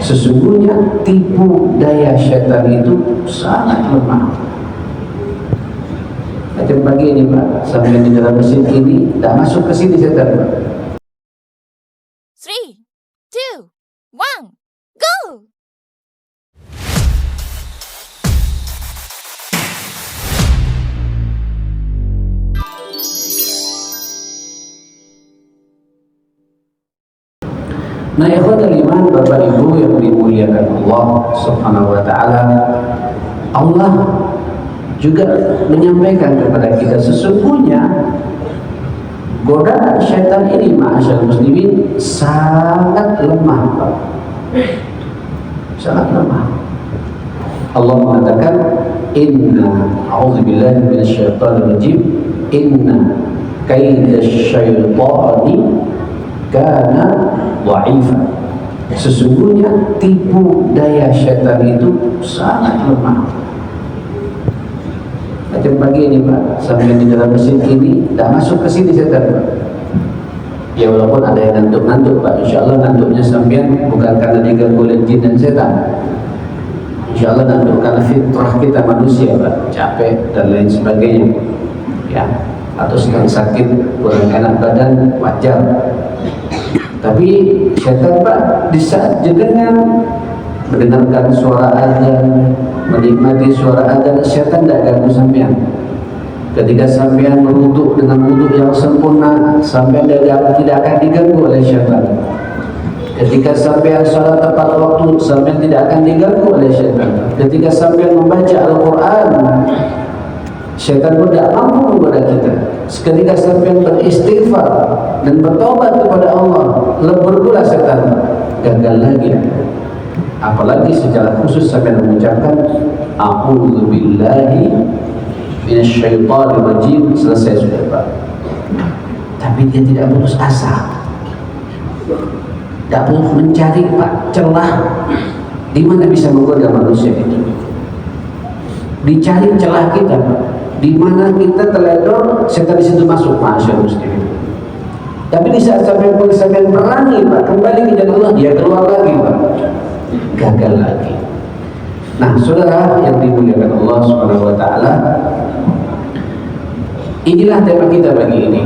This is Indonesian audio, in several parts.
Sesungguhnya tipu daya syaitan itu sangat lemah. Macam pagi ini Pak, sampai di dalam mesin ini, tak masuk ke sini syaitan Pak. 3, 2, 1, go! Nah, ikhwatul iman, Bapak Ibu yang dimuliakan Allah Subhanahu wa taala, Allah juga menyampaikan kepada kita sesungguhnya godaan syaitan ini ma'asyal muslimin sangat lemah, Pak. Sangat lemah. Allah mengatakan inna a'udzubillahi minasyaitonir rajim inna kaidasyaitani kana dha'ifa. Sesungguhnya tipu daya syaitan itu sangat lemah. Macam pagi ini Pak, sampai di dalam mesin ini, tak masuk ke sini syaitan Pak. Ya walaupun ada yang ngantuk-ngantuk Pak, insya Allah ngantuknya sampean bukan karena diganggu oleh jin dan setan. Insya Allah ngantuk karena fitrah kita manusia Pak, capek dan lain sebagainya. Ya, atau sedang sakit, kurang enak badan, wajar. Tapi syaitan Pak, di saat jenengan mendengarkan suara azan, menikmati suara azan, syaitan tidak ganggu sampean. Ketika sampean berwudu dengan wudu yang sempurna, sampean tidak akan diganggu oleh syaitan. Ketika sampean salat tepat waktu, sampean tidak akan diganggu oleh syaitan. Ketika sampean membaca Al-Quran, syaitan pun tidak mampu menggoda kita. Ketika sampean beristighfar dan bertobat kepada Allah, lebur pula syaitan, gagal lagi. Apalagi secara khusus sampean mengucapkan a'udzubillahi minasyaitonir rajim, selesai sudah Pak. Tapi dia tidak putus asa, tidak putus mencari Pak celah di mana bisa menggoda manusia itu. Dicari celah kita Pak, di mana kita teledor, setan di situ masuk, masyaallah muslimin. Tapi di saat sampai perangi Pak, kembali ke jalan Allah, dia keluar lagi Pak, gagal lagi. Nah, saudara yang dimuliakan Allah Subhanahu wa taala, inilah tema kita pagi ini.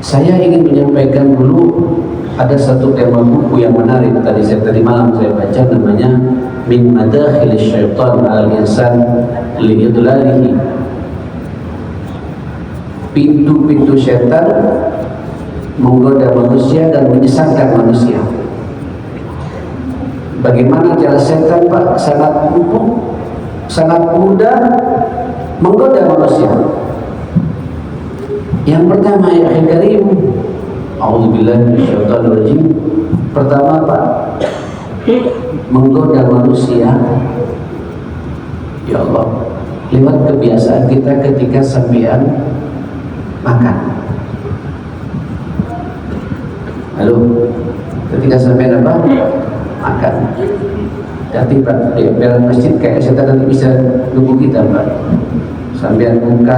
Saya ingin menyampaikan dulu ada satu tema buku yang menarik tadi malam saya baca, namanya Min Madakhilish Syaitan 'alal Insan Li'idlalihi. Pintu-pintu syaitan menggoda manusia dan menyesatkan manusia. Bagaimana cara syaitan Pak sangat empuk, sangat mudah menggoda manusia. Yang pertama ya karim, a'udzubillahi minasyaitonir rajim. Pertama Pak, menggoda manusia, ya Allah, lewat kebiasaan kita ketika sampean makan. Halo, ketika sampean apa? Makan. Tapi Pak, di dalam masjid kayak setan nanti bisa nunggu kita Pak. Sampean buka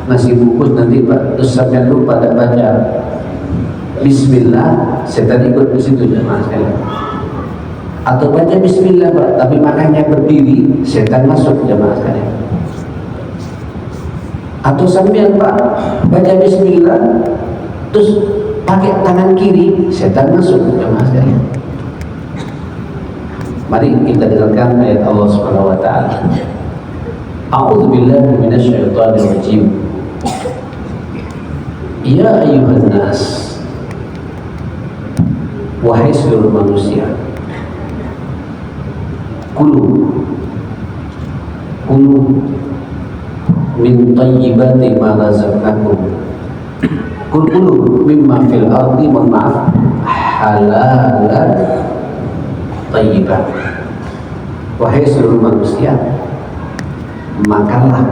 nasi bungkus nanti Pak, terus sampean lupa tak baca Bismillah, setan ikut di situ jemaah sekalian. Atau baca Bismillah Pak, tapi makannya berdiri, setan masuk jemaah sekalian. Atau sampean Pak baca Bismillah, terus pakai tangan kiri, setan masuk jemaah sekalian. Mari kita dengarkan ayat Allah Subhanahu wa taala. A'udzubillahi minasyaitonir rajim. Ya ayyuhan nas, wahai seluruh manusia, kulu min thayyibati ma razaqnakum. Kulu mimma fil ardi, mohon maaf, halalan thayyiban. Wahai seluruh manusia, makanlah,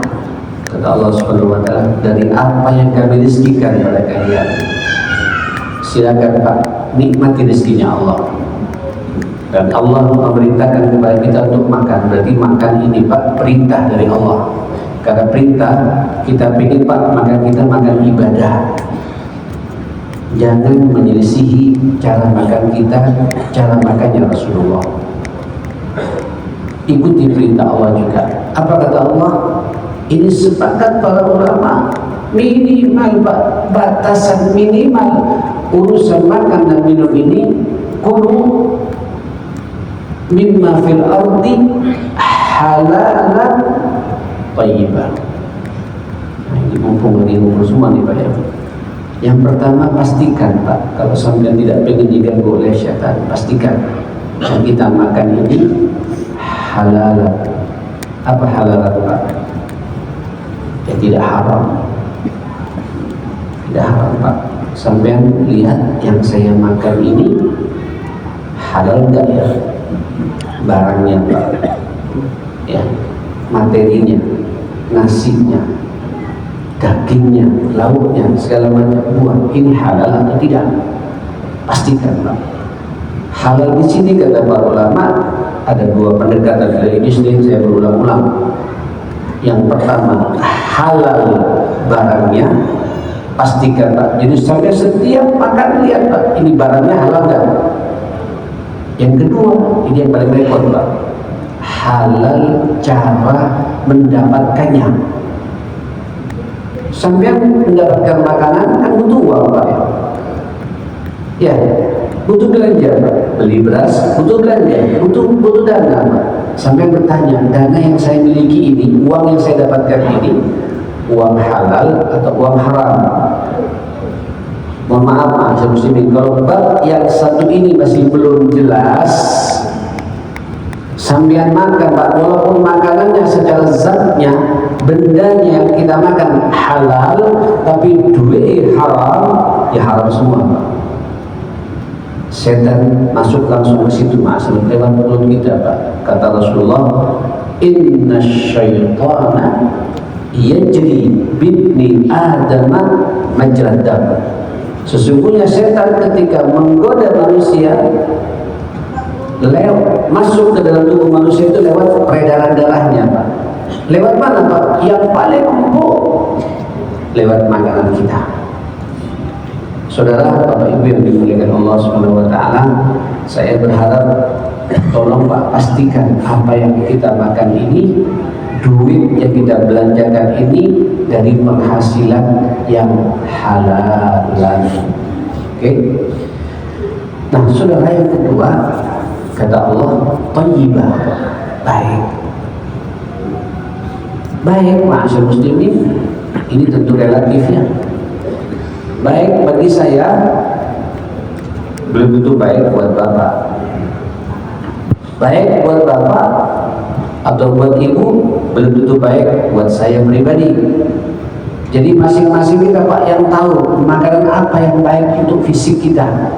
kata Allah Subhanahu wa taala, dari apa yang kami rizkikan pada kalian. Silakan Pak, nikmati rezekinya Allah. Dan Allah memerintahkan kepada kita untuk makan. Berarti makan ini Pak, perintah dari Allah. Karena perintah, kita ingin Pak, maka kita makan ibadah. jangan menyelisihi cara makan kita, cara makannya Rasulullah. Ikuti perintah Allah juga. Apa kata Allah? Ini sepakat para ulama, minimal batasan minimal urusan makan dan minum ini, kulu mimma fil ardi halalan thayyiban. Nah, ini mumpung hari ngumpul semua nih Pak ya. Yang pertama, pastikan Pak, kalau sampai tidak pengen diganggu oleh syaitan, pastikan yang kita makan ini halal. Apa halal Pak? Ya tidak haram. Tidak haram Pak. Sampai lihat yang saya makan ini halal enggak ya? Barangnya Pak, ya, materinya, nasinya, dagingnya, lauknya, segala macam buah ini halal atau tidak? Pastikan Pak. Halal di sini kata para ulama ada dua pendekatan dari ini, saya berulang-ulang. Yang pertama, halal barangnya, pastikan Pak. Jadi sampai setiap makan lihat Pak, ini barangnya halal enggak? Yang kedua, ini yang paling repot Pak, halal cara mendapatkannya. Sampai mendapatkan makanan kan butuh uang Pak ya. Ya, butuh belanja Pak, beli beras, butuh belanja, butuh dana Pak. Sampai bertanya, dana yang saya miliki ini, uang yang saya dapatkan ini, uang halal atau uang haram? Mohon maaf Pak muslimin, kalau bab yang satu ini masih belum jelas, sambian makan Pak, walaupun makanannya secara zatnya, bendanya yang kita makan halal, tapi duit haram, ya haram semua Pak. Setan masuk langsung ke situ Mas, lewat mulut kita Pak. Kata Rasulullah, inna syaitana yajri bibni adama majrad dam. Sesungguhnya setan ketika menggoda manusia, masuk ke dalam tubuh manusia itu lewat peredaran darahnya Pak. Lewat mana Pak? Yang paling empuk, lewat makanan kita. Saudara, Bapak Ibu yang dimuliakan Allah Subhanahu wa taala, saya berharap tolong Pak pastikan apa yang kita makan ini, duit yang kita belanjakan ini dari penghasilan yang halal. Oke? Nah, saudara, yang kedua, kata Allah, thayyibah, baik. Baik, ma'asyar muslimin, ini tentu relatif ya. Baik bagi saya belum tentu baik buat Bapak. Baik buat Bapak atau buat Ibu belum tentu baik buat saya pribadi. Jadi masing-masing kita Pak yang tahu makanan apa yang baik untuk fisik kita.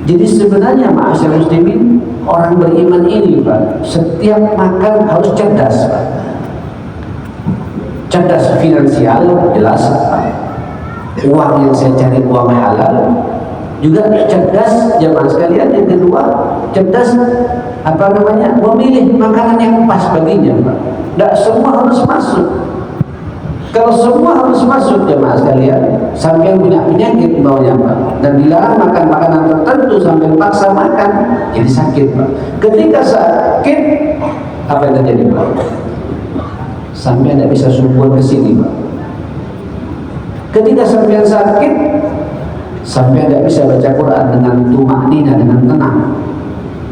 Jadi sebenarnya ma'asyar muslimin, orang beriman ini Pak, setiap makan harus cerdas Pak. Cerdas finansial jelas Pak. Uang yang saya cari uang halal, juga cerdas jamaah sekalian. Yang kedua, cerdas memilih makanan yang pas baginya Pak. Tidak semua harus masuk. Kalau semua harus masuk jamaah sekalian, sampai punya penyakit bawahnya Pak, dan dilarang makan makanan tertentu sampai paksa makan, jadi sakit Pak. Ketika sakit, apa yang terjadi Pak? Sampai tidak bisa subur ke sini Pak. Ketika sampai sakit, sampai tidak bisa baca Quran dengan tumaknina, dengan tenang.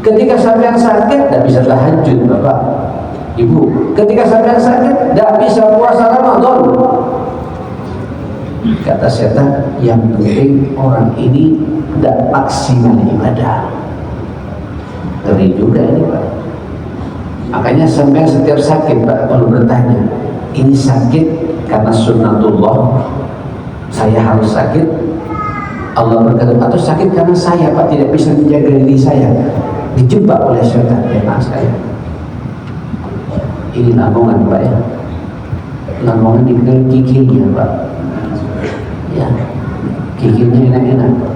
Ketika sampai sakit, tidak bisa tahajud Bapak Ibu. Ketika sampai sakit, tidak bisa puasa Ramadan. Kata setan, yang penting orang ini tidak maksimal ibadah. Ngeri juga ini Pak. Makanya sampai setiap sakit Pak, kalau bertanya, ini sakit karena sunnatullah, saya harus sakit, Allah berkata, atau sakit karena saya Pak tidak bisa menjaga diri saya, dijebak oleh syaitan. Ya Pak saya, ini lamongan Pak ya, lamongan dikenal kikilnya Pak ya, kikilnya enak-enak Pak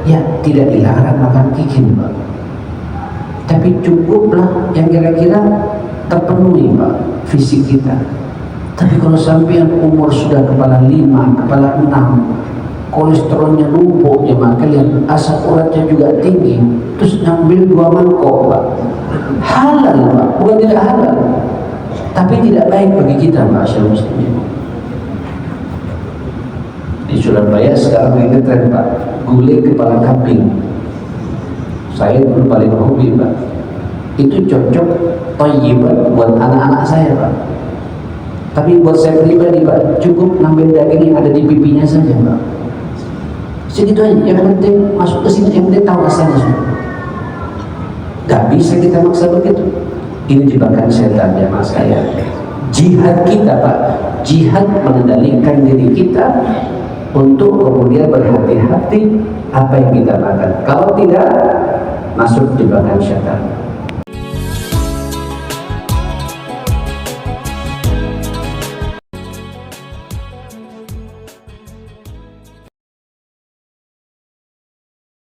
ya, tidak dilarang makan kikil Pak, tapi cukuplah yang kira-kira terpenuhi Pak fisik kita. Tapi kalau sampai umur sudah kepala 5, kepala 6, kolesterolnya numpuk jemaah kalian, asam uratnya juga tinggi, terus ngambil 2 mangkok Pak, halal Pak, bukan tidak halal, tapi tidak baik bagi kita masyaallah muslimin. Di Surabaya sekarang ini tren Pak, gulai kepala kambing. Saya dulu paling hobi Pak, itu cocok thayyiban buat anak-anak saya Pak. Tapi buat saya pribadi Pak, cukup ngambil daging yang ada di pipinya saja Pak. Segitu aja, yang penting masuk ke sini, yang penting tahu rasanya semua. Gak bisa kita maksa begitu. Ini jebakan setan ya mas saya. Jihad kita Pak, jihad mengendalikan diri kita untuk kemudian berhati-hati apa yang kita makan. Kalau tidak, masuk jebakan setan.